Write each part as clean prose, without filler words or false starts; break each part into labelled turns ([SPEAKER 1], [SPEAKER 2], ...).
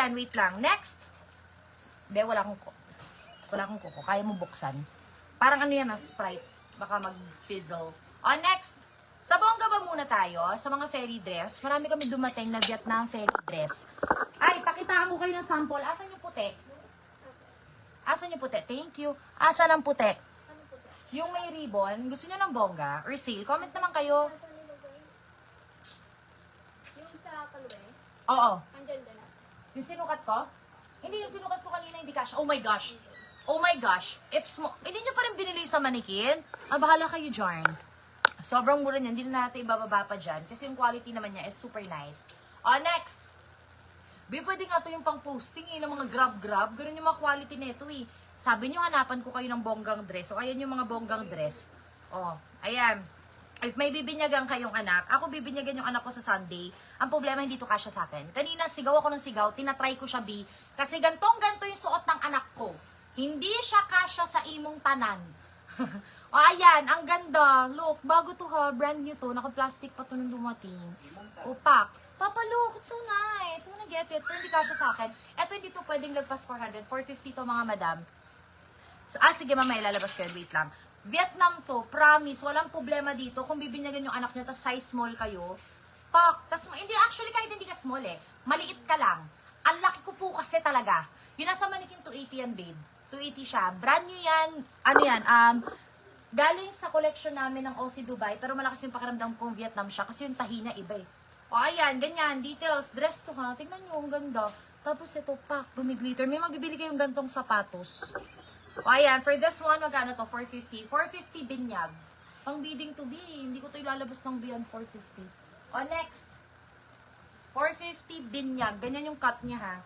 [SPEAKER 1] ayan, wait lang. Next. Be, wala akong kuko. Kaya mo buksan. Parang ano yan, Sprite. Baka mag-fizzle. Next. Sa bongga ba muna tayo? Sa mga fairy dress. Marami kami dumating na Vietnam fairy dress. Ay, pakitaan ko kayo ng sample. Asan yung puti? Asan yung puti? Thank you. Asan ang puti? Yung may ribbon. Gusto nyo ng bongga? Or sale? Comment naman kayo.
[SPEAKER 2] Yung sa kalwe?
[SPEAKER 1] Oo.
[SPEAKER 2] Andyan din na.
[SPEAKER 1] Yung sinukat ko? Hindi, yung sinukat ko kanina hindi kasha. Oh my gosh. Oh my gosh. It's hindi nyo pa rin binili sa manikin? Bahala kayo dyan. Sobrang mura niyan. Hindi na natin ibababa pa dyan. Kasi yung quality naman niya is super nice. Next. Be, pwede nga to yung pang-posting ng mga grab-grab. Ganun yung mga quality nito Sabi nyo, hanapan ko kayo ng bonggang dress. Ayan yung mga bonggang dress. Ayan. If may bibinyagan kayong anak, ako bibinyagan yung anak ko sa Sunday. Ang problema, hindi to kasya sa akin. Kanina, sigaw ako ng sigaw, tinatry ko siya, B. Kasi gantong-ganto yung suot ng anak ko. Hindi siya kasya sa imong tanan. Ayan, ang ganda. Look, bago to ha, brand new to. Naka-plastic pa to nung dumating. Pak. Papa, look, it's so nice. I wanna get it. Pero hindi kasya sa akin. Eto, hindi to pwedeng lagpas 400. 450 to, mga madam. So, sige, mamaya, lalabas ko yun. Wait lang. Vietnam to, promise, walang problema dito. Kung bibinyagan yung anak niya, tas size small kayo, pak, tas, hindi, actually, kahit hindi ka small maliit ka lang. Ang laki ko po kasi talaga. Yung nasa manikin 280 yan, babe. 280 siya. Brand new yan. Ano yan? Galing sa collection namin ng OC Dubai, pero malakas yung pakiramdam kung Vietnam siya, kasi yung tahi niya iba ayan, ganyan, details, dress to ha. Tingnan nyo, ang ganda. Tapos ito, pak, bumiglitter. May magbibili kayong gantong sapatos. Ayan, for this one, magkano to? 450. 450 binyag. Pang bidding to be. Hindi ko to ilalabas ng beyond 450. Next. 450 binyag. Ganyan yung cut niya, ha.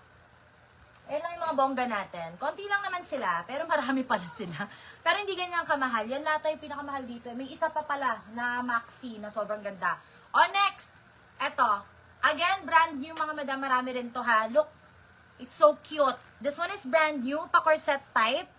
[SPEAKER 1] Ayan lang yung mga bongga natin. Konti lang naman sila, pero marami pala sila. Pero hindi ganyan kamahal. Yan lahat yung pinakamahal dito. May isa pa pala na maxi na sobrang ganda. Next. Eto. Again, brand new mga madam. Marami rin to, ha. Look. It's so cute. This one is brand new. Pa-corset type.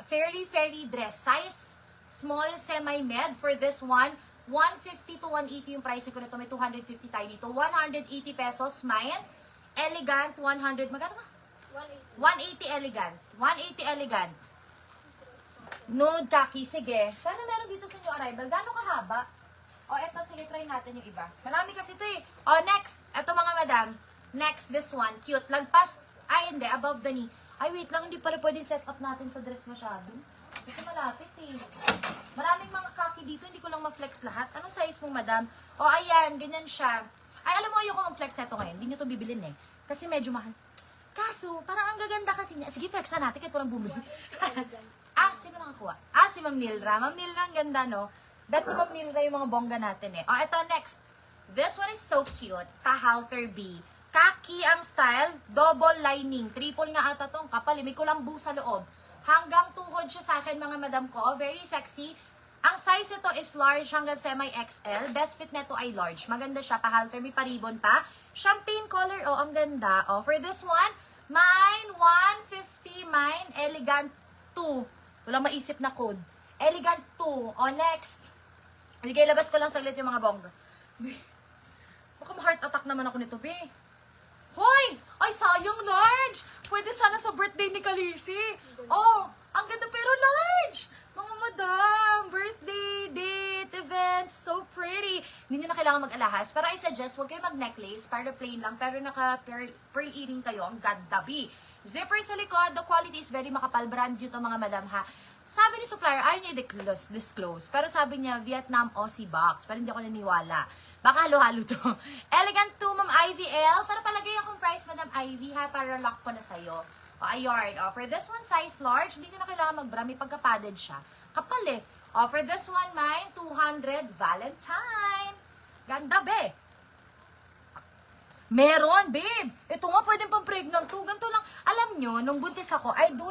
[SPEAKER 1] Fairy dress size, small, semi-med. For this one, 150 to 180 yung price ko nito. May 250 tayo dito. 180 pesos, mine. Elegant, 100. Magkano ka? 180 elegant. 180 elegant. Nude khaki. Sige. Sana meron dito sa new arrival. Gano'ng kahaba? Eto. Sige, try natin yung iba. Marami kasi ito next. Eto mga madam. Next, this one. Cute. Lagpas. Hindi. Above the knee. Ay, wait lang, hindi pala pwede set up natin sa dress masyado. Kasi malapit Maraming mga khaki dito, hindi ko lang ma-flex lahat. Anong size mo, madam? Ayan, ganyan siya. Ay, alam mo, ayoko mag-flex ito ngayon. Hindi nyo to bibilin Kasi medyo mahal. Kaso, parang ang gaganda kasi niya. Sige, flexan natin, kahit walang bumili. Sino nakakuha? Si Ma'am Nilra. Ma'am Nilra, ang ganda, no? Bet ni Ma'am Nilra yung mga bongga natin ito, next. This one is so cute. Pa-halter B. Kaki ang style, double lining. Triple nga ata tong kapal. May kulambu sa loob. Hanggang tuhod siya sa akin, mga madam ko. Very sexy. Ang size ito is large hanggang semi-XL. Best fit neto ay large. Maganda siya. Pa-halter, may pa-ribbon pa. Champagne color. Ang ganda. For this one, mine, 150. Mine, elegant 2. Walang maisip na code. Elegant 2. Next. Sige, labas ko lang saglit yung mga bongga. Baka ma-heart attack naman ako nito, be. Hoy! Ay, sayang, large! Pwede sana sa birthday ni Kalisi. Ang ganda pero large! Mga madam, birthday, date, events, so pretty. Hindi nyo na kailangan mag-alahas. Pero I suggest, huwag kayo mag-necklace, para plain lang, pero naka-pearl earring kayo. Ang ganda, be. Zipper sa likod, the quality is very makapal. Brand new to, mga madam, ha. Sabi ni supplier, ayaw niya disclose. Pero sabi niya, Vietnam Aussie box. Pero hindi ako naniwala. Baka halo-halo to. Elegant to, Ma'am Ivy L. Para palagay akong price, Madam Ivy, ha. Para lock ko na sa'yo. Ayun. For this one, size large. Hindi ko na kailangan mag-bra. May pagka-padded siya. Kapal for this one, mine, 200 Valentine. Ganda, be. Meron, babe. Ito nga, pwedeng pang pregnant to. Ganito lang. Alam nyo, nung buntis ako, I don't